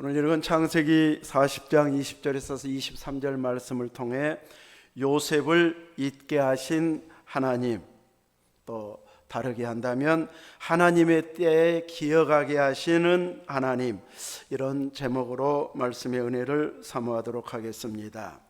오늘 읽은 창세기 40장 20절에서 23절 말씀을 통해 요셉을 잊게 하신 하나님, 또 다르게 한다면 하나님의 때에 기억하게 하시는 하나님, 이런 제목으로 말씀의 은혜를 사모하도록 하겠습니다.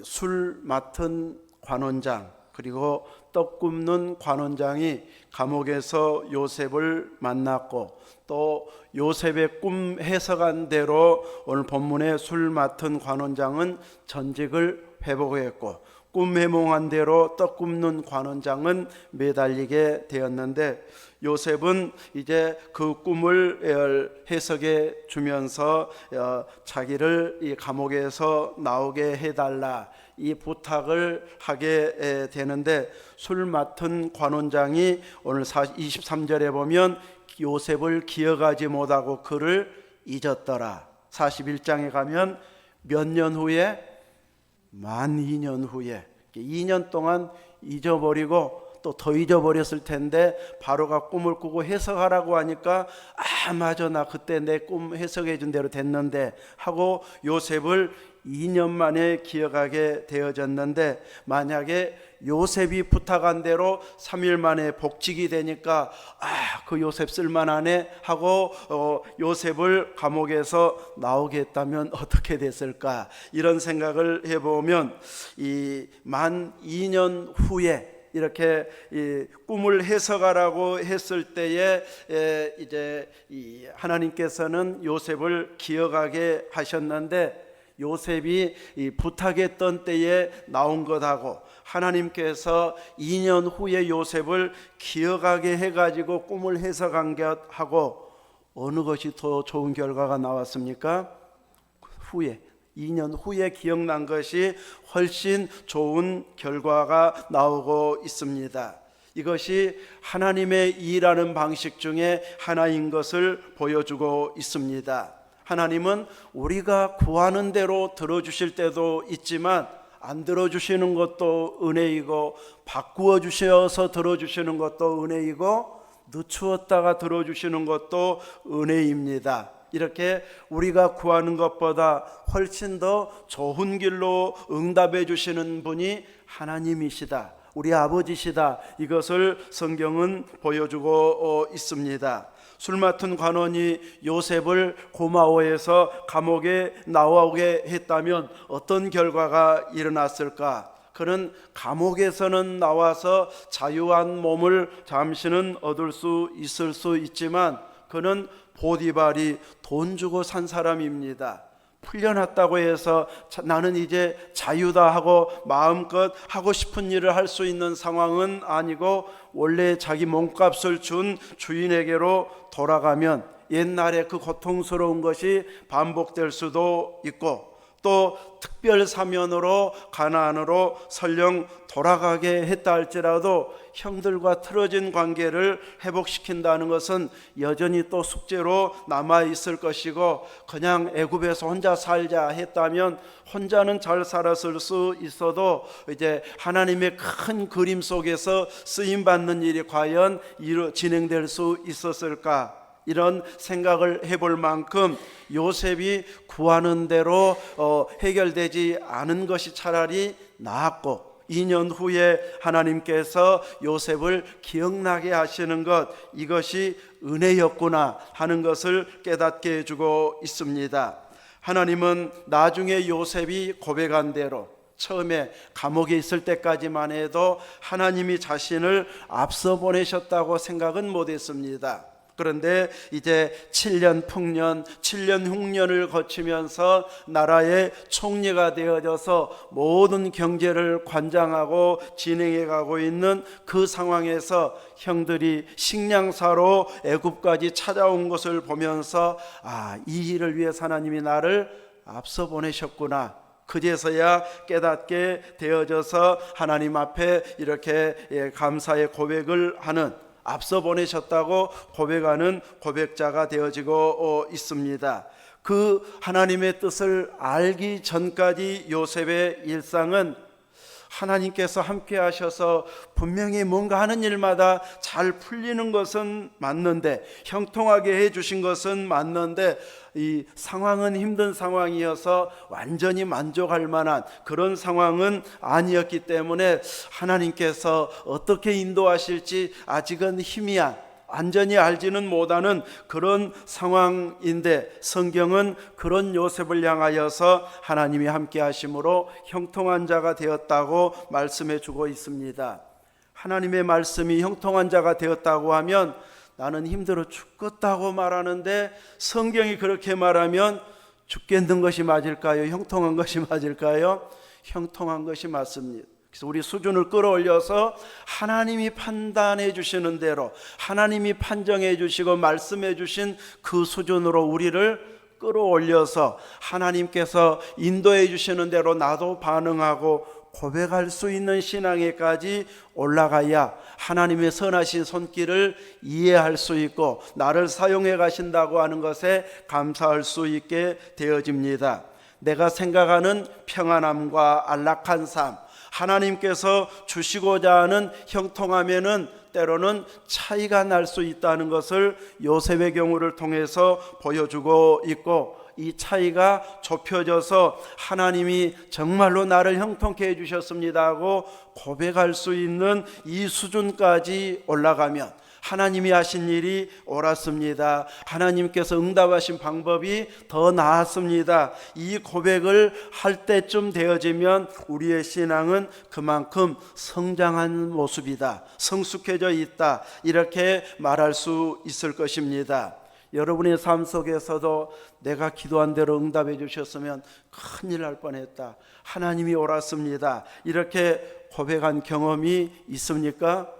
술 맡은 관원장, 그리고 떡 굽는 관원장이 감옥에서 요셉을 만났고, 또 요셉의 꿈 해석한 대로 오늘 본문의 술 맡은 관원장은 전직을 회복했고, 꿈 해몽한 대로 떡 굽는 관원장은 매달리게 되었는데, 요셉은 이제 그 꿈을 해석해 주면서 자기를 이 감옥에서 나오게 해달라, 이 부탁을 하게 되는데, 술 맡은 관원장이 오늘 23절에 보면 요셉을 기억하지 못하고 그를 잊었더라. 41장에 가면 몇 년 후에? 만 2년 후에, 2년 동안 잊어버리고 또 더 잊어버렸을 텐데, 바로가 꿈을 꾸고 해석하라고 하니까 맞아, 나 그때 내 꿈 해석해 준 대로 됐는데 하고 요셉을 2년 만에 기억하게 되어졌는데, 만약에 요셉이 부탁한 대로 3일 만에 복직이 되니까 그 요셉 쓸만하네 하고 요셉을 감옥에서 나오게 했다면 어떻게 됐을까, 이런 생각을 해보면 이 만 2년 후에 이렇게 이 꿈을 해석하라고 했을 때에 이제 이 하나님께서는 요셉을 기억하게 하셨는데, 요셉이 이 부탁했던 때에 나온 것하고 하나님께서 2년 후에 요셉을 기억하게 해가지고 꿈을 해석한 것하고 어느 것이 더 좋은 결과가 나왔습니까? 후에, 2년 후에 기억난 것이 훨씬 좋은 결과가 나오고 있습니다. 이것이 하나님의 일하는 방식 중에 하나인 것을 보여주고 있습니다. 하나님은 우리가 구하는 대로 들어주실 때도 있지만, 안 들어주시는 것도 은혜이고, 바꾸어 주셔서 들어주시는 것도 은혜이고, 늦추었다가 들어주시는 것도 은혜입니다. 이렇게 우리가 구하는 것보다 훨씬 더 좋은 길로 응답해 주시는 분이 하나님이시다, 우리 아버지시다, 이것을 성경은 보여주고 있습니다. 술 맡은 관원이 요셉을 고마워해서 감옥에 나오게 했다면 어떤 결과가 일어났을까? 그는 감옥에서는 나와서 자유한 몸을 잠시는 얻을 수 있을 수 있지만, 그는 보디발이 돈 주고 산 사람입니다. 풀려났다고 해서 나는 이제 자유다 하고 마음껏 하고 싶은 일을 할 수 있는 상황은 아니고, 원래 자기 몸값을 준 주인에게로 돌아가면 옛날에 그 고통스러운 것이 반복될 수도 있고, 또 특별 사면으로 가나안으로 설령 돌아가게 했다 할지라도 형들과 틀어진 관계를 회복시킨다는 것은 여전히 또 숙제로 남아 있을 것이고, 그냥 애굽에서 혼자 살자 했다면 혼자는 잘 살았을 수 있어도 이제 하나님의 큰 그림 속에서 쓰임 받는 일이 과연 진행될 수 있었을까, 이런 생각을 해볼 만큼 요셉이 구하는 대로 해결되지 않은 것이 차라리 나았고, 2년 후에 하나님께서 요셉을 기억나게 하시는 것, 이것이 은혜였구나 하는 것을 깨닫게 해주고 있습니다. 하나님은 나중에 요셉이 고백한 대로 처음에 감옥에 있을 때까지만 해도 하나님이 자신을 앞서 보내셨다고 생각은 못했습니다. 그런데 이제 7년 풍년, 7년 흉년을 거치면서 나라의 총리가 되어져서 모든 경제를 관장하고 진행해 가고 있는 그 상황에서 형들이 식량사로 애굽까지 찾아온 것을 보면서 이 일을 위해 하나님이 나를 앞서 보내셨구나, 그제서야 깨닫게 되어져서 하나님 앞에 이렇게 감사의 고백을 하는, 앞서 보내셨다고 고백하는 고백자가 되어지고 있습니다. 그 하나님의 뜻을 알기 전까지 요셉의 일상은 하나님께서 함께 하셔서 분명히 뭔가 하는 일마다 잘 풀리는 것은 맞는데, 형통하게 해주신 것은 맞는데, 이 상황은 힘든 상황이어서 완전히 만족할 만한 그런 상황은 아니었기 때문에 하나님께서 어떻게 인도하실지 아직은 희미한, 완전히 알지는 못하는 그런 상황인데, 성경은 그런 요셉을 향하여서 하나님이 함께 하심으로 형통한 자가 되었다고 말씀해 주고 있습니다. 하나님의 말씀이 형통한 자가 되었다고 하면 나는 힘들어 죽겠다고 말하는데, 성경이 그렇게 말하면 죽겠는 것이 맞을까요? 형통한 것이 맞을까요? 형통한 것이 맞습니다. 그래서 우리 수준을 끌어올려서 하나님이 판단해 주시는 대로, 하나님이 판정해 주시고 말씀해 주신 그 수준으로 우리를 끌어올려서 하나님께서 인도해 주시는 대로 나도 반응하고 고백할 수 있는 신앙에까지 올라가야 하나님의 선하신 손길을 이해할 수 있고 나를 사용해 가신다고 하는 것에 감사할 수 있게 되어집니다. 내가 생각하는 평안함과 안락한 삶, 하나님께서 주시고자 하는 형통함에는 때로는 차이가 날 수 있다는 것을 요셉의 경우를 통해서 보여주고 있고, 이 차이가 좁혀져서 하나님이 정말로 나를 형통케 해주셨습니다 하고 고백할 수 있는 이 수준까지 올라가면 하나님이 하신 일이 옳았습니다, 하나님께서 응답하신 방법이 더 나았습니다, 이 고백을 할 때쯤 되어지면 우리의 신앙은 그만큼 성장한 모습이다, 성숙해져 있다, 이렇게 말할 수 있을 것입니다. 여러분의 삶 속에서도 내가 기도한 대로 응답해 주셨으면 큰일 날 뻔했다, 하나님이 옳았습니다, 이렇게 고백한 경험이 있습니까?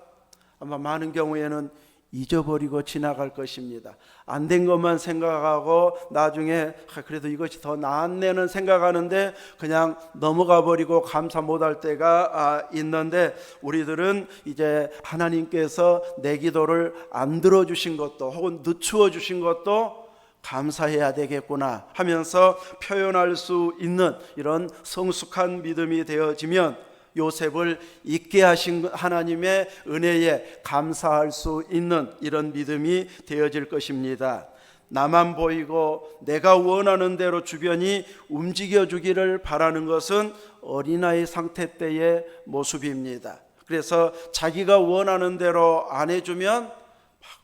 아마 많은 경우에는 잊어버리고 지나갈 것입니다. 안 된 것만 생각하고 나중에 그래도 이것이 더 나았네는 생각하는데 그냥 넘어가 버리고 감사 못할 때가 있는데, 우리들은 이제 하나님께서 내 기도를 안 들어주신 것도 혹은 늦추어 주신 것도 감사해야 되겠구나 하면서 표현할 수 있는 이런 성숙한 믿음이 되어지면 요셉을 있게 하신 하나님의 은혜에 감사할 수 있는 이런 믿음이 되어질 것입니다. 나만 보이고 내가 원하는 대로 주변이 움직여주기를 바라는 것은 어린아이 상태 때의 모습입니다. 그래서 자기가 원하는 대로 안 해주면 막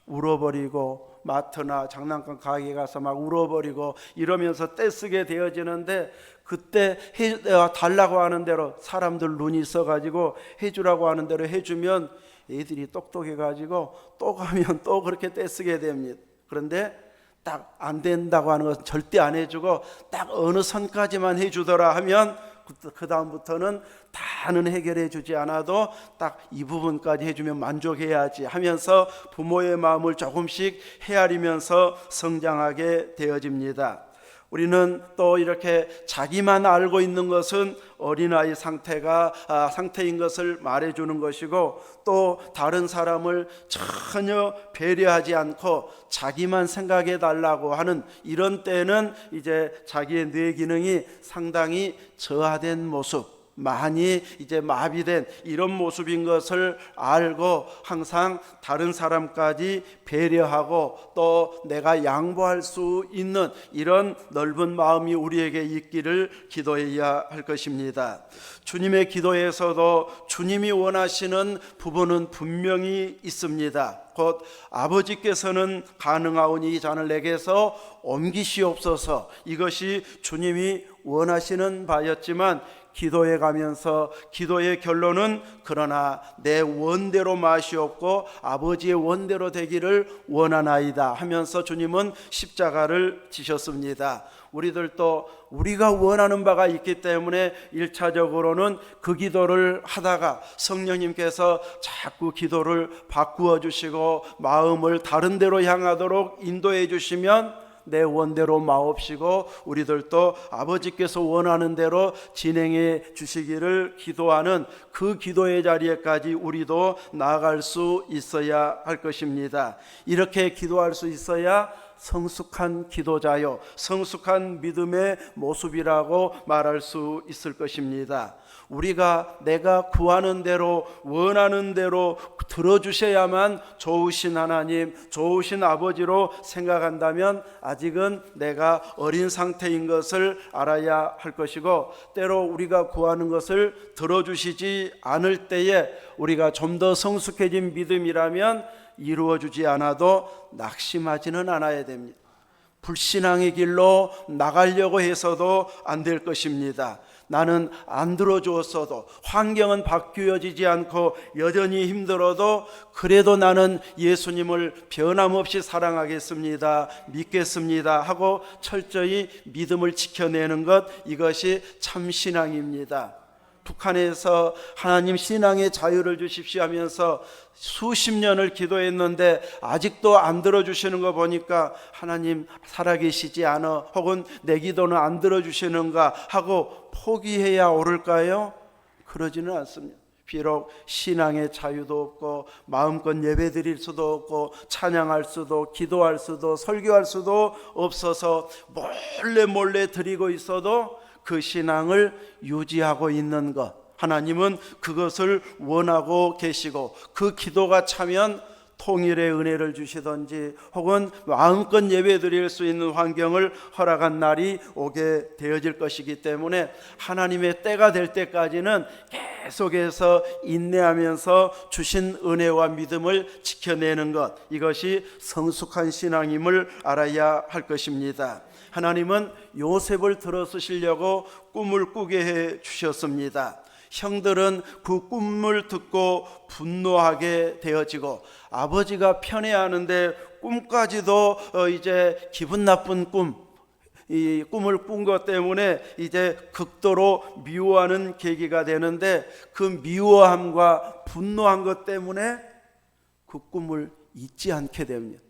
울어버리고, 마트나 장난감 가게 가서 막 울어버리고 이러면서 떼쓰게 되어지는데, 그때 달라고 하는 대로 사람들 눈이 있어가지고 해주라고 하는 대로 해주면 애들이 똑똑해가지고 또 가면 또 그렇게 떼쓰게 됩니다. 그런데 딱 안 된다고 하는 것은 절대 안 해주고 딱 어느 선까지만 해주더라 하면 그 다음부터는 다는 해결해 주지 않아도 딱 이 부분까지 해주면 만족해야지 하면서 부모의 마음을 조금씩 헤아리면서 성장하게 되어집니다. 우리는 또 이렇게 자기만 알고 있는 것은 어린아이 상태인 것을 말해주는 것이고, 또 다른 사람을 전혀 배려하지 않고 자기만 생각해 달라고 하는 이런 때는 이제 자기의 뇌 기능이 상당히 저하된 모습, 많이 이제 마비된 이런 모습인 것을 알고 항상 다른 사람까지 배려하고 또 내가 양보할 수 있는 이런 넓은 마음이 우리에게 있기를 기도해야 할 것입니다. 주님의 기도에서도 주님이 원하시는 부분은 분명히 있습니다. 곧 아버지께서는 가능하오니 이 잔을 내게서 옮기시옵소서, 이것이 주님이 원하시는 바였지만 기도해 가면서 기도의 결론은 그러나 내 원대로 마시옵고 아버지의 원대로 되기를 원하나이다 하면서 주님은 십자가를 지셨습니다. 우리들도 우리가 원하는 바가 있기 때문에 1차적으로는 그 기도를 하다가 성령님께서 자꾸 기도를 바꾸어 주시고 마음을 다른 데로 향하도록 인도해 주시면 내 원대로 마옵시고 우리들도 아버지께서 원하는 대로 진행해 주시기를 기도하는 그 기도의 자리에까지 우리도 나아갈 수 있어야 할 것입니다. 이렇게 기도할 수 있어야 성숙한 기도자요, 성숙한 믿음의 모습이라고 말할 수 있을 것입니다. 우리가 내가 구하는 대로 원하는 대로 들어주셔야만 좋으신 하나님, 좋으신 아버지로 생각한다면 아직은 내가 어린 상태인 것을 알아야 할 것이고, 때로 우리가 구하는 것을 들어주시지 않을 때에 우리가 좀 더 성숙해진 믿음이라면 이루어주지 않아도 낙심하지는 않아야 됩니다. 불신앙의 길로 나가려고 해서도 안 될 것입니다. 나는 안 들어주었어도, 환경은 바뀌어지지 않고 여전히 힘들어도 그래도 나는 예수님을 변함없이 사랑하겠습니다, 믿겠습니다 하고 철저히 믿음을 지켜내는 것, 이것이 참 신앙입니다. 북한에서 하나님 신앙의 자유를 주십시오 하면서 수십 년을 기도했는데 아직도 안 들어주시는 거 보니까 하나님 살아계시지 않아, 혹은 내 기도는 안 들어주시는가 하고 포기해야 옳을까요? 그러지는 않습니다. 비록 신앙의 자유도 없고 마음껏 예배 드릴 수도 없고 찬양할 수도 기도할 수도 설교할 수도 없어서 몰래 드리고 있어도 그 신앙을 유지하고 있는 것, 하나님은 그것을 원하고 계시고, 그 기도가 차면 통일의 은혜를 주시든지 혹은 마음껏 예배 드릴 수 있는 환경을 허락한 날이 오게 되어질 것이기 때문에 하나님의 때가 될 때까지는 계속해서 인내하면서 주신 은혜와 믿음을 지켜내는 것, 이것이 성숙한 신앙임을 알아야 할 것입니다. 하나님은 요셉을 들어 쓰시려고 꿈을 꾸게 해 주셨습니다. 형들은 그 꿈을 듣고 분노하게 되어지고, 아버지가 편애하는데 꿈까지도 이제 기분 나쁜 이 꿈을 꾼 것 때문에 이제 극도로 미워하는 계기가 되는데, 그 미워함과 분노한 것 때문에 그 꿈을 잊지 않게 됩니다.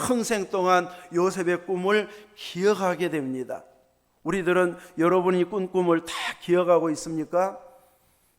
평생 동안 요셉의 꿈을 기억하게 됩니다. 우리들은 여러분이 꾼 꿈을 다 기억하고 있습니까?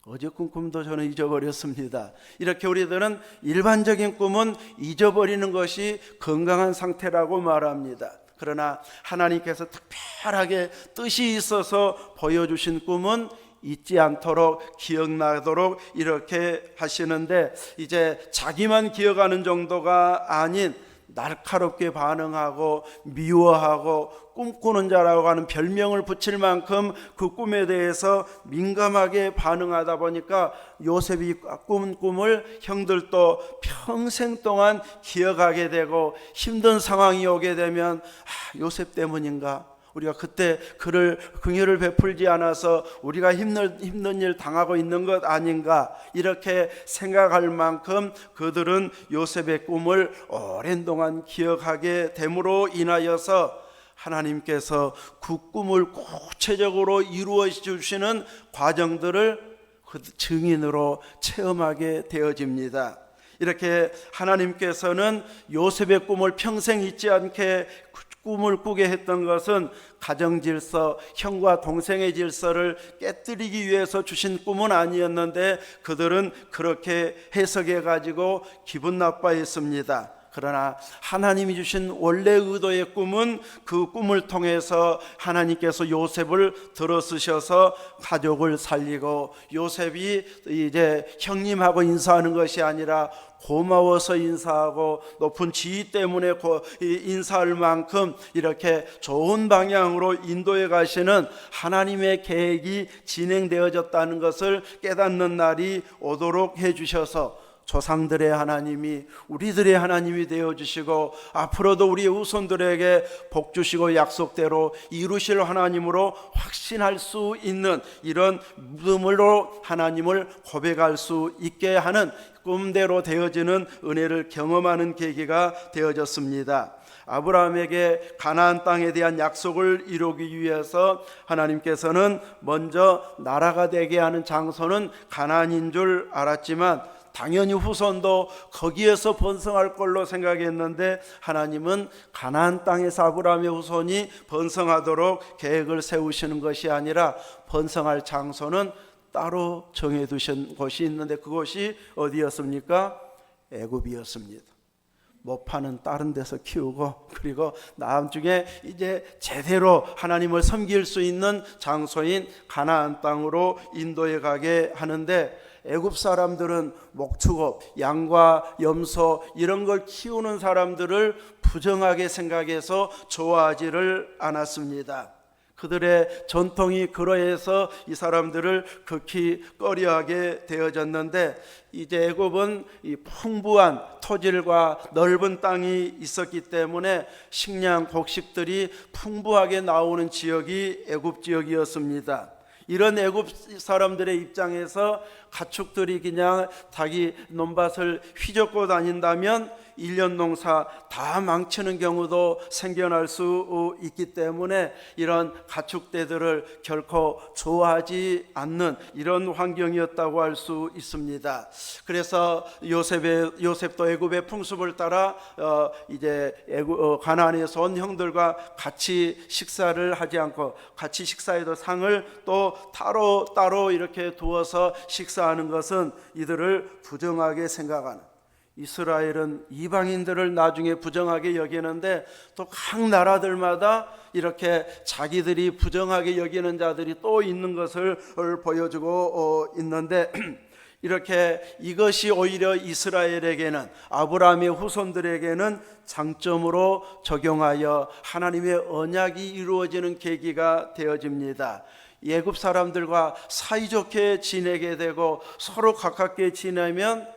어제 꾼 꿈도 저는 잊어버렸습니다. 이렇게 우리들은 일반적인 꿈은 잊어버리는 것이 건강한 상태라고 말합니다. 그러나 하나님께서 특별하게 뜻이 있어서 보여주신 꿈은 잊지 않도록, 기억나도록 이렇게 하시는데, 이제 자기만 기억하는 정도가 아닌 날카롭게 반응하고 미워하고 꿈꾸는 자라고 하는 별명을 붙일 만큼 그 꿈에 대해서 민감하게 반응하다 보니까 요셉이 꾼 꿈을 형들도 평생 동안 기억하게 되고, 힘든 상황이 오게 되면 요셉 때문인가? 우리가 그때 그를 긍휼을 베풀지 않아서 우리가 힘든 일 당하고 있는 것 아닌가, 이렇게 생각할 만큼 그들은 요셉의 꿈을 오랜 동안 기억하게 됨으로 인하여서 하나님께서 그 꿈을 구체적으로 이루어 주시는 과정들을 그 증인으로 체험하게 되어집니다. 이렇게 하나님께서는 요셉의 꿈을 평생 잊지 않게 꿈을 꾸게 했던 것은 가정 질서, 형과 동생의 질서를 깨뜨리기 위해서 주신 꿈은 아니었는데, 그들은 그렇게 해석해 가지고 기분 나빠했습니다. 그러나 하나님이 주신 원래 의도의 꿈은, 그 꿈을 통해서 하나님께서 요셉을 들어 쓰셔서 가족을 살리고, 요셉이 이제 형님하고 인사하는 것이 아니라 고마워서 인사하고 높은 지위 때문에 인사할 만큼 이렇게 좋은 방향으로 인도해 가시는 하나님의 계획이 진행되어졌다는 것을 깨닫는 날이 오도록 해주셔서, 조상들의 하나님이 우리들의 하나님이 되어주시고, 앞으로도 우리의 후손들에게 복 주시고 약속대로 이루실 하나님으로 확신할 수 있는 이런 믿음으로 하나님을 고백할 수 있게 하는 꿈대로 되어지는 은혜를 경험하는 계기가 되어졌습니다. 아브라함에게 가나안 땅에 대한 약속을 이루기 위해서 하나님께서는 먼저 나라가 되게 하는 장소는 가나안인 줄 알았지만, 당연히 후손도 거기에서 번성할 걸로 생각했는데, 하나님은 가나안 땅에서 아브라함의 후손이 번성하도록 계획을 세우시는 것이 아니라 번성할 장소는 따로 정해두신 곳이 있는데, 그곳이 어디였습니까? 애굽이었습니다. 못 파는 다른 데서 키우고, 그리고 나중에 이제 제대로 하나님을 섬길 수 있는 장소인 가나안 땅으로 인도해 가게 하는데, 애굽 사람들은 목축업, 양과 염소 이런 걸 키우는 사람들을 부정하게 생각해서 좋아하지를 않았습니다. 그들의 전통이 그러해서 이 사람들을 극히 꺼려하게 되어졌는데, 이제 애굽은 이 풍부한 토질과 넓은 땅이 있었기 때문에 식량 곡식들이 풍부하게 나오는 지역이 애굽 지역이었습니다. 이런 애굽 사람들의 입장에서 가축들이 그냥 자기 논밭을 휘젓고 다닌다면 1년 농사 다 망치는 경우도 생겨날 수 있기 때문에 이런 가축대들을 결코 좋아하지 않는 이런 환경이었다고 할 수 있습니다. 그래서 요셉도 애굽의 풍습을 따라 이제 가나안에서 온 형들과 같이 식사를 하지 않고, 같이 식사에도 상을 또 따로 이렇게 두어서 식사하는 것은 이들을 부정하게 생각하는, 이스라엘은 이방인들을 나중에 부정하게 여기는데 또 각 나라들마다 이렇게 자기들이 부정하게 여기는 자들이 또 있는 것을 보여주고 있는데, 이렇게 이것이 오히려 이스라엘에게는, 아브라함의 후손들에게는 장점으로 적용하여 하나님의 언약이 이루어지는 계기가 되어집니다. 애굽 사람들과 사이좋게 지내게 되고 서로 가깝게 지내면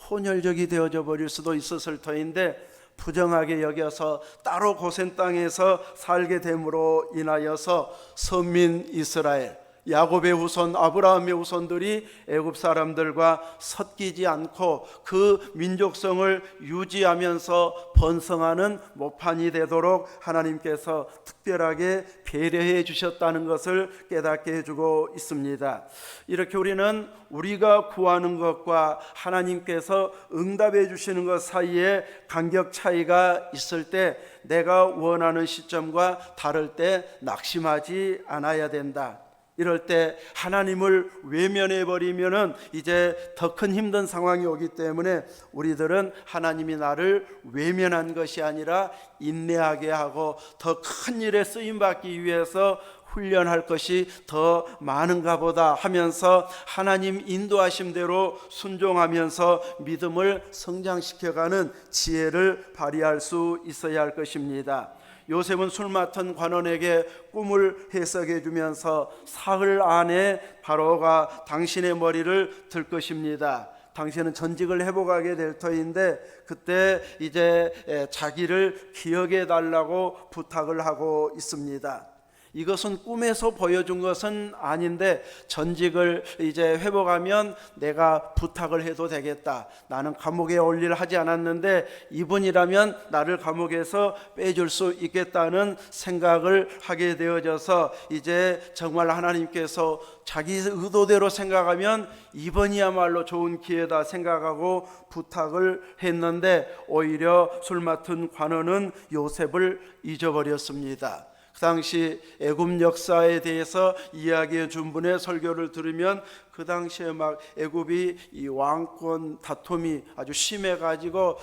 혼혈적이 되어져 버릴 수도 있었을 터인데, 부정하게 여겨서 따로 고센 땅에서 살게 됨으로 인하여서 선민 이스라엘, 야곱의 후손 아브라함의 후손들이 애굽 사람들과 섞이지 않고 그 민족성을 유지하면서 번성하는 모판이 되도록 하나님께서 특별하게 배려해 주셨다는 것을 깨닫게 해주고 있습니다. 이렇게 우리는 우리가 구하는 것과 하나님께서 응답해 주시는 것 사이에 간격 차이가 있을 때, 내가 원하는 시점과 다를 때 낙심하지 않아야 된다. 이럴 때 하나님을 외면해 버리면은 이제 더 큰 힘든 상황이 오기 때문에 우리들은 하나님이 나를 외면한 것이 아니라 인내하게 하고 더 큰 일에 쓰임 받기 위해서 훈련할 것이 더 많은가 보다 하면서 하나님 인도하심대로 순종하면서 믿음을 성장시켜가는 지혜를 발휘할 수 있어야 할 것입니다. 요셉은 술 맡은 관원에게 꿈을 해석해 주면서 사흘 안에 바로가 당신의 머리를 들 것입니다. 당신은 전직을 회복하게 될 터인데, 그때 이제 자기를 기억해 달라고 부탁을 하고 있습니다. 이것은 꿈에서 보여준 것은 아닌데, 전직을 이제 회복하면 내가 부탁을 해도 되겠다. 나는 감옥에 올 일을 하지 않았는데 이분이라면 나를 감옥에서 빼줄 수 있겠다는 생각을 하게 되어져서, 이제 정말 하나님께서 자기 의도대로 생각하면 이번이야말로 좋은 기회다 생각하고 부탁을 했는데, 오히려 술 맡은 관원은 요셉을 잊어버렸습니다. 그 당시 애굽 역사에 대해서 이야기해 준 분의 설교를 들으면, 그 당시에 막 애굽이 이 왕권 다툼이 아주 심해가지고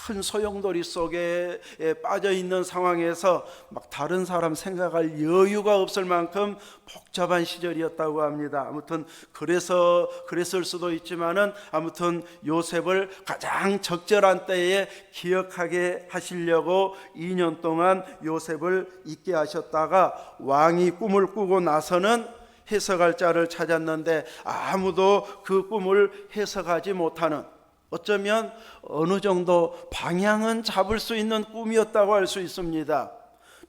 큰 소용돌이 속에 빠져 있는 상황에서 막 다른 사람 생각할 여유가 없을 만큼 복잡한 시절이었다고 합니다. 아무튼 그랬을 수도 있지만은, 아무튼 요셉을 가장 적절한 때에 기억하게 하시려고 2년 동안 요셉을 잊게 하셨다가 왕이 꿈을 꾸고 나서는 해석할 자를 찾았는데 아무도 그 꿈을 해석하지 못하는, 어쩌면 어느 정도 방향은 잡을 수 있는 꿈이었다고 할 수 있습니다.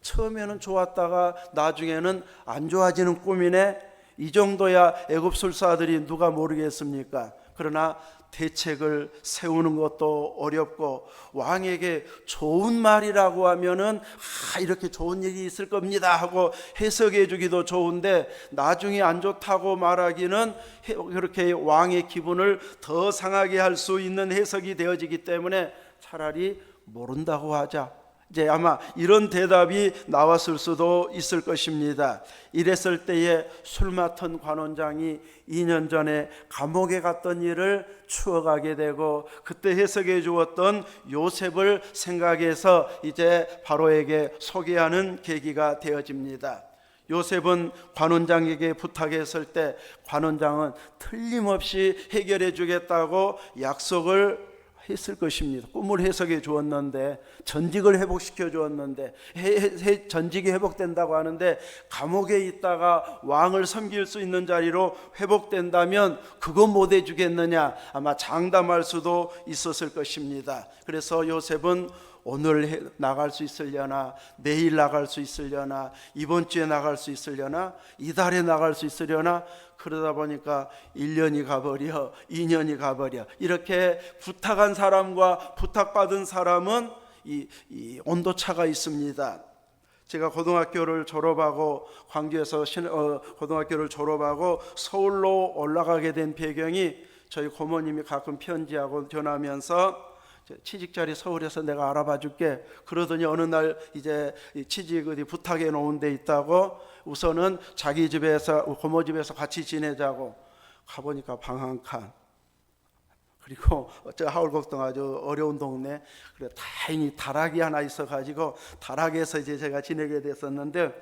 처음에는 좋았다가 나중에는 안 좋아지는 꿈이네, 이 정도야 애굽 술사들이 누가 모르겠습니까? 그러나 대책을 세우는 것도 어렵고, 왕에게 좋은 말이라고 하면은 이렇게 좋은 일이 있을 겁니다 하고 해석해 주기도 좋은데, 나중에 안 좋다고 말하기는 그렇게 왕의 기분을 더 상하게 할 수 있는 해석이 되어지기 때문에 차라리 모른다고 하자, 이제 아마 이런 대답이 나왔을 수도 있을 것입니다. 이랬을 때에 술 맡은 관원장이 2년 전에 감옥에 갔던 일을 추억하게 되고 그때 해석해 주었던 요셉을 생각해서 이제 바로에게 소개하는 계기가 되어집니다. 요셉은 관원장에게 부탁했을 때 관원장은 틀림없이 해결해 주겠다고 약속을 했을 것입니다. 꿈을 해석해 주었는데, 전직을 회복시켜 주었는데, 전직이 회복된다고 하는데 감옥에 있다가 왕을 섬길 수 있는 자리로 회복된다면 그거 못 해주겠느냐, 아마 장담할 수도 있었을 것입니다. 그래서 요셉은 오늘 나갈 수 있으려나, 내일 나갈 수 있으려나, 이번 주에 나갈 수 있으려나, 이달에 나갈 수 있으려나, 그러다 보니까 1년이 가버려, 2년이 가버려. 이렇게 부탁한 사람과 부탁받은 사람은 이 온도차가 있습니다. 제가 고등학교를 졸업하고 광주에서 고등학교를 졸업하고 서울로 올라가게 된 배경이 저희 고모님이 가끔 편지하고 전화하면서 취직 자리 서울에서 내가 알아봐 줄게. 그러더니 어느 날 이제 취직 어디 부탁해 놓은 데 있다고 우선은 자기 집에서 고모 집에서 같이 지내자고 가보니까 방 한 칸, 그리고 저 하울곡동 아주 어려운 동네, 그래 다행히 다락이 하나 있어가지고 다락에서 이제 제가 지내게 됐었는데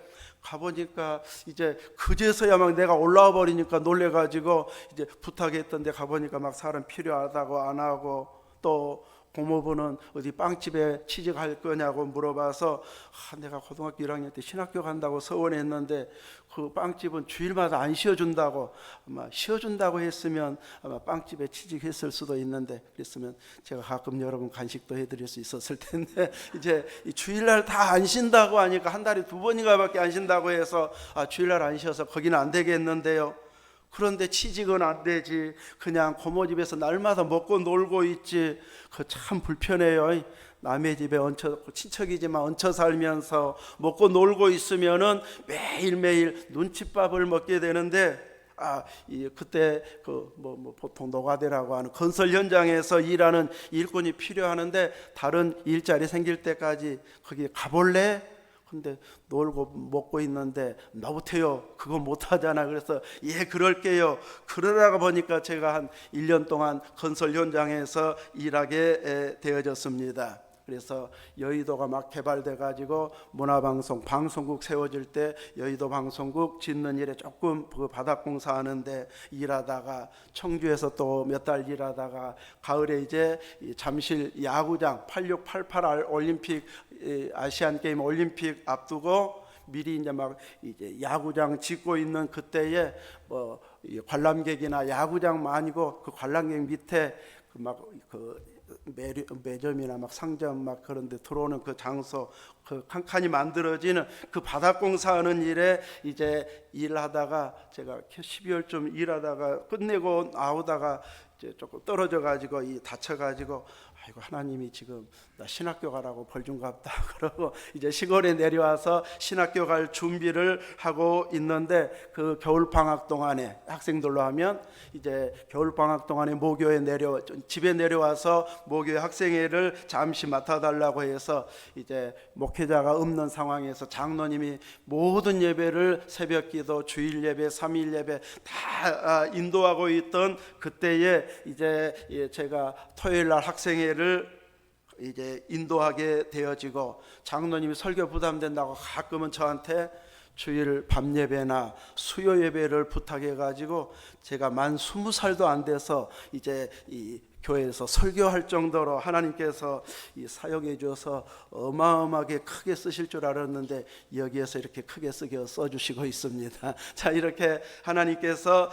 가보니까 이제 그제서야 막 내가 올라와 버리니까 놀래가지고 이제 부탁했던데 가보니까 막 사람 필요하다고 안 하고, 또 고모부는 어디 빵집에 취직할 거냐고 물어봐서 내가 고등학교 1학년 때 신학교 간다고 서원했는데 그 빵집은 주일마다 안 쉬어준다고, 아마 쉬어준다고 했으면 아마 빵집에 취직했을 수도 있는데, 그랬으면 제가 가끔 여러분 간식도 해드릴 수 있었을 텐데 이제 주일날 다 안 쉰다고 하니까 한 달에 2번인가밖에 안 쉰다고 해서 주일날 안 쉬어서 거기는 안 되겠는데요. 그런데 취직은 안 되지, 그냥 고모 집에서 날마다 먹고 놀고 있지. 그 참 불편해요. 남의 집에 얹혀, 친척이지만 얹혀 살면서 먹고 놀고 있으면은 매일매일 눈칫밥을 먹게 되는데, 그때 보통 노가대라고 하는 건설 현장에서 일하는 일꾼이 필요하는데 다른 일자리 생길 때까지 거기 가볼래? 근데 놀고 먹고 있는데 나부터요 그거 못하잖아. 그래서 예 그럴게요. 그러다가 보니까 제가 한 1년 동안 건설 현장에서 일하게 되어졌습니다. 그래서 여의도가 막 개발돼 가지고 문화방송 방송국 세워질 때 여의도 방송국 짓는 일에 조금 그 바닥공사 하는데 일하다가 청주에서 또 몇 달 일하다가 가을에 이제 잠실 야구장 8688 올림픽 아시안 게임 올림픽 앞두고 미리 이제 야구장 짓고 있는 그때에 관람객이나 야구장 아니고 그 관람객 밑에 매점이나 상점 그런데 들어오는 그 장소 그 칸칸이 만들어지는 그 바닥공사하는 일에 이제 일하다가 제가 12월쯤 일하다가 끝내고 나오다가 이제 조금 떨어져 가지고 다쳐 가지고 아이고 하나님이 지금 나 신학교 가라고 벌 준 것 같다 그러고 이제 시골에 내려와서 신학교 갈 준비를 하고 있는데, 그 겨울 방학 동안에 학생들로 하면 이제 겨울 방학 동안에 모교에 집에 내려와서 모교의 학생회를 잠시 맡아달라고 해서 이제 목회자가 없는 상황에서 장로님이 모든 예배를 새벽기도, 주일 예배, 3일 예배 다 인도하고 있던 그때에 이제 제가 토요일 날 학생회를 이제 인도하게 되어지고, 장로님이 설교 부담된다고 가끔은 저한테 주일 밤 예배나 수요 예배를 부탁해 가지고 제가 만 20살도 안 돼서 이제 이 교회에서 설교할 정도로 하나님께서 사용해 주어서 어마어마하게 크게 쓰실 줄 알았는데 여기에서 이렇게 크게 써주시고 있습니다. 자, 이렇게 하나님께서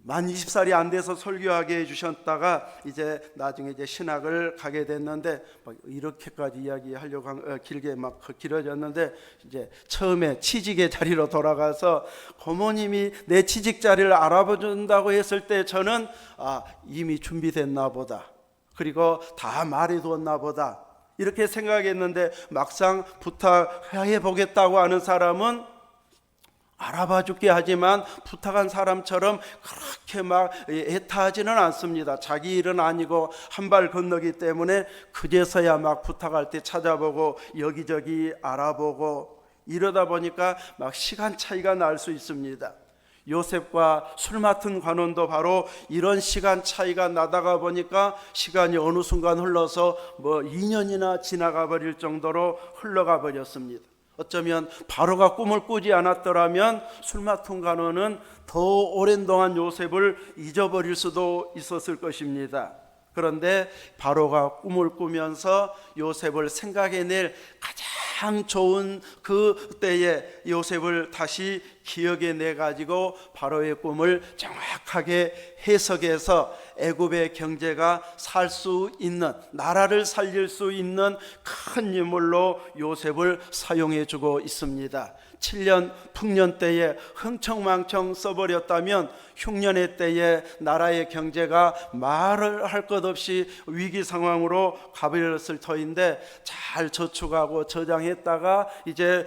만 20살이 안 돼서 설교하게 해주셨다가 이제 나중에 이제 신학을 가게 됐는데 이렇게까지 이야기하려고 길게 길어졌는데, 이제 처음에 취직의 자리로 돌아가서 고모님이 내 취직 자리를 알아봐 준다고 했을 때 저는 이미 준비됐나 보다, 그리고 다 말해두었나 보다 이렇게 생각했는데, 막상 부탁해 보겠다고 하는 사람은 알아봐 줄게 하지만 부탁한 사람처럼 그렇게 막 애타하지는 않습니다. 자기 일은 아니고 한 발 건너기 때문에 그제서야 막 부탁할 때 찾아보고 여기저기 알아보고 이러다 보니까 막 시간 차이가 날 수 있습니다. 요셉과 술 맡은 관원도 바로 이런 시간 차이가 나다가 보니까 시간이 어느 순간 흘러서 2년이나 지나가 버릴 정도로 흘러가 버렸습니다. 어쩌면 바로가 꿈을 꾸지 않았더라면 술 맡은 관원은 더 오랜 동안 요셉을 잊어버릴 수도 있었을 것입니다. 그런데 바로가 꿈을 꾸면서 요셉을 생각해낼 가장 좋은 그 때에 요셉을 다시 기억해내 가지고 바로의 꿈을 정확하게 해석해서 애굽의 경제가 살 수 있는, 나라를 살릴 수 있는 큰 인물로 요셉을 사용해 주고 있습니다. 7년 풍년 때에 흥청망청 써버렸다면 흉년의 때에 나라의 경제가 말을 할 것 없이 위기 상황으로 가버렸을 터인데 잘 저축하고 저장했다가 이제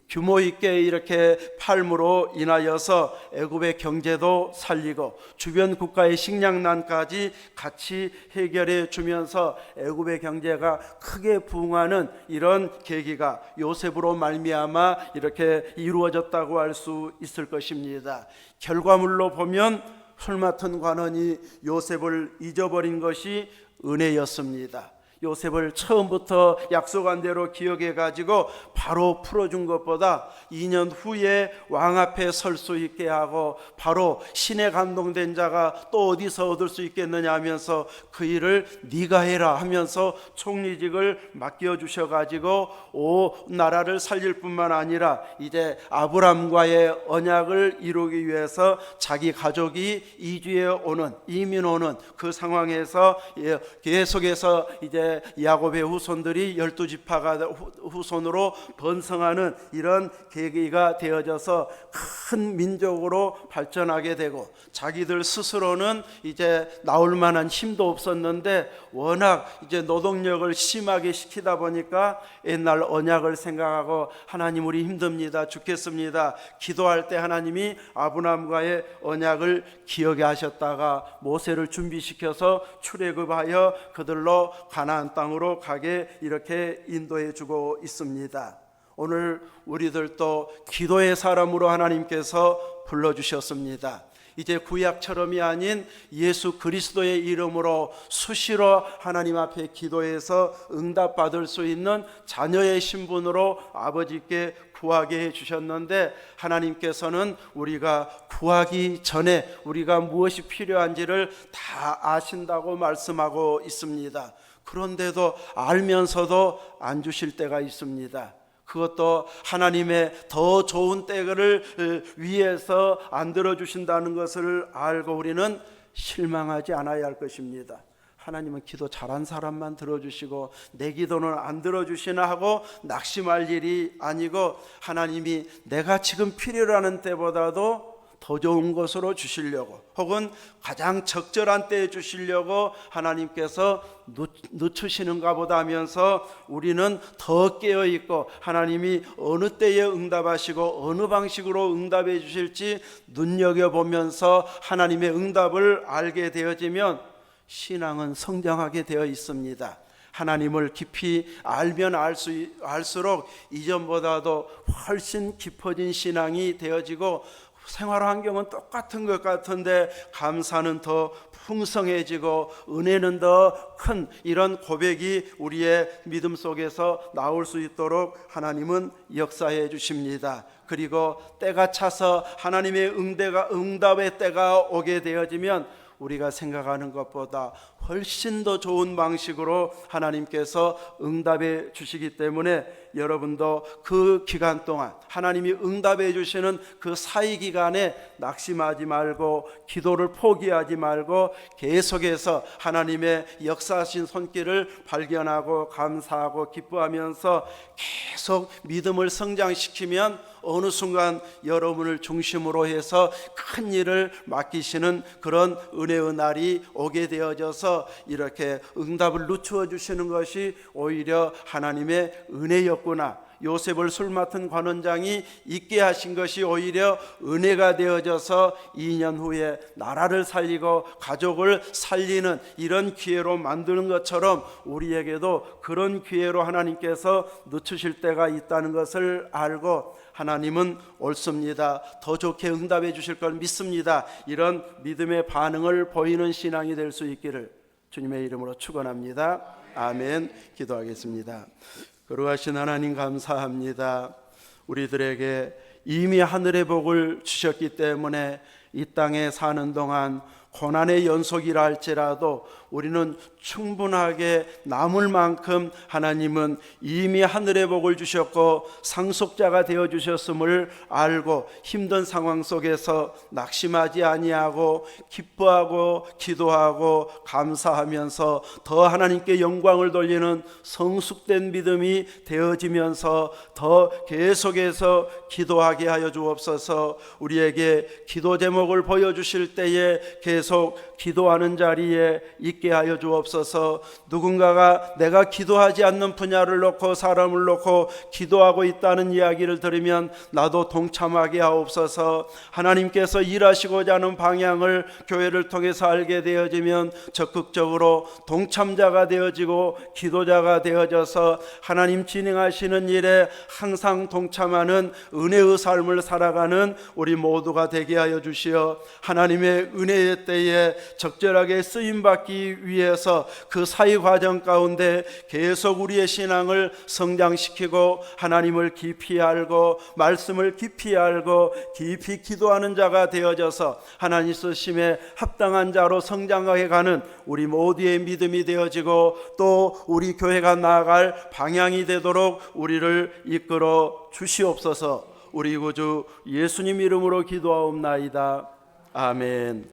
규모 있게 이렇게 팔므로 인하여서 애굽의 경제도 살리고 주변 국가의 식량난까지 같이 해결해 주면서 애굽의 경제가 크게 부흥하는 이런 계기가 요셉으로 말미암아 이렇게 이루어졌다고 할 수 있을 것입니다. 결과물로 보면 술 맡은 관원이 요셉을 잊어버린 것이 은혜였습니다. 요셉을 처음부터 약속한 대로 기억해 가지고 바로 풀어준 것보다 2년 후에 왕 앞에 설 수 있게 하고 바로 신에 감동된 자가 또 어디서 얻을 수 있겠느냐 하면서 그 일을 네가 해라 하면서 총리직을 맡겨주셔 가지고 나라를 살릴 뿐만 아니라 이제 아브람과의 언약을 이루기 위해서 자기 가족이 이민 오는 그 상황에서 계속해서 이제 야곱의 후손들이 12지파가 후손으로 번성하는 이런 계기가 되어져서 큰 민족으로 발전하게 되고 자기들 스스로는 이제 나올 만한 힘도 없었는데 워낙 이제 노동력을 심하게 시키다 보니까 옛날 언약을 생각하고 하나님 우리 힘듭니다 죽겠습니다 기도할 때 하나님이 아브람과의 언약을 기억해 하셨다가 모세를 준비시켜서 출애굽하여 그들로 가나안 땅으로 가게 이렇게 인도해 주고 있습니다. 오늘 우리들도 기도의 사람으로 하나님께서 불러주셨습니다. 이제 구약처럼이 아닌 예수 그리스도의 이름으로 수시로 하나님 앞에 기도해서 응답받을 수 있는 자녀의 신분으로 아버지께 구하게 해주셨는데 하나님께서는 우리가 구하기 전에 우리가 무엇이 필요한지를 다 아신다고 말씀하고 있습니다. 그런데도 알면서도 안 주실 때가 있습니다. 그것도 하나님의 더 좋은 때를 위해서 안 들어주신다는 것을 알고 우리는 실망하지 않아야 할 것입니다. 하나님은 기도 잘한 사람만 들어주시고 내 기도는 안 들어주시나 하고 낙심할 일이 아니고 하나님이 내가 지금 필요로 하는 때보다도 더 좋은 것으로 주시려고 혹은 가장 적절한 때에 주시려고 하나님께서 늦추시는가 보다 하면서 우리는 더 깨어있고 하나님이 어느 때에 응답하시고 어느 방식으로 응답해 주실지 눈여겨보면서 하나님의 응답을 알게 되어지면 신앙은 성장하게 되어 있습니다. 하나님을 깊이 알면 알수록 이전보다도 훨씬 깊어진 신앙이 되어지고 생활 환경은 똑같은 것 같은데 감사는 더 풍성해지고 은혜는 더 큰 이런 고백이 우리의 믿음 속에서 나올 수 있도록 하나님은 역사해 주십니다. 그리고 때가 차서 하나님의 응답의 때가 오게 되어지면 우리가 생각하는 것보다 훨씬 더 좋은 방식으로 하나님께서 응답해 주시기 때문에 여러분도 그 기간 동안 하나님이 응답해 주시는 그 사이 기간에 낙심하지 말고 기도를 포기하지 말고 계속해서 하나님의 역사하신 손길을 발견하고 감사하고 기뻐하면서 계속 믿음을 성장시키면 어느 순간 여러분을 중심으로 해서 큰 일을 맡기시는 그런 은혜의 날이 오게 되어져서 이렇게 응답을 늦추어 주시는 것이 오히려 하나님의 은혜였구나 요셉을 술 맡은 관원장이 있게 하신 것이 오히려 은혜가 되어져서 2년 후에 나라를 살리고 가족을 살리는 이런 기회로 만드는 것처럼 우리에게도 그런 기회로 하나님께서 늦추실 때가 있다는 것을 알고 하나님은 옳습니다, 더 좋게 응답해 주실 걸 믿습니다, 이런 믿음의 반응을 보이는 신앙이 될 수 있기를 주님의 이름으로 축원합니다. 아멘. 기도하겠습니다. 거룩하신 하나님 감사합니다. 우리들에게 이미 하늘의 복을 주셨기 때문에 이 땅에 사는 동안 고난의 연속이라 할지라도 우리는 충분하게 남을 만큼 하나님은 이미 하늘의 복을 주셨고 상속자가 되어 주셨음을 알고 힘든 상황 속에서 낙심하지 아니하고 기뻐하고 기도하고 감사하면서 더 하나님께 영광을 돌리는 성숙된 믿음이 되어지면서 더 계속해서 기도하게 하여 주옵소서. 우리에게 기도 제목을 보여주실 때에 계속 기도하는 자리에 있게 하여 주옵소서. 누군가가 내가 기도하지 않는 분야를 놓고 사람을 놓고 기도하고 있다는 이야기를 들으면 나도 동참하게 하옵소서. 하나님께서 일하시고자 하는 방향을 교회를 통해서 알게 되어지면 적극적으로 동참자가 되어지고 기도자가 되어져서 하나님 진행하시는 일에 항상 동참하는 은혜의 삶을 살아가는 우리 모두가 되게 하여 주시어 하나님의 은혜의 때에 적절하게 쓰임받기 위해서 그 사이 과정 가운데 계속 우리의 신앙을 성장시키고 하나님을 깊이 알고 말씀을 깊이 알고 깊이 기도하는 자가 되어져서 하나님 쓰심에 합당한 자로 성장해 가는 우리 모두의 믿음이 되어지고 또 우리 교회가 나아갈 방향이 되도록 우리를 이끌어 주시옵소서. 우리 구주 예수님 이름으로 기도하옵나이다. 아멘.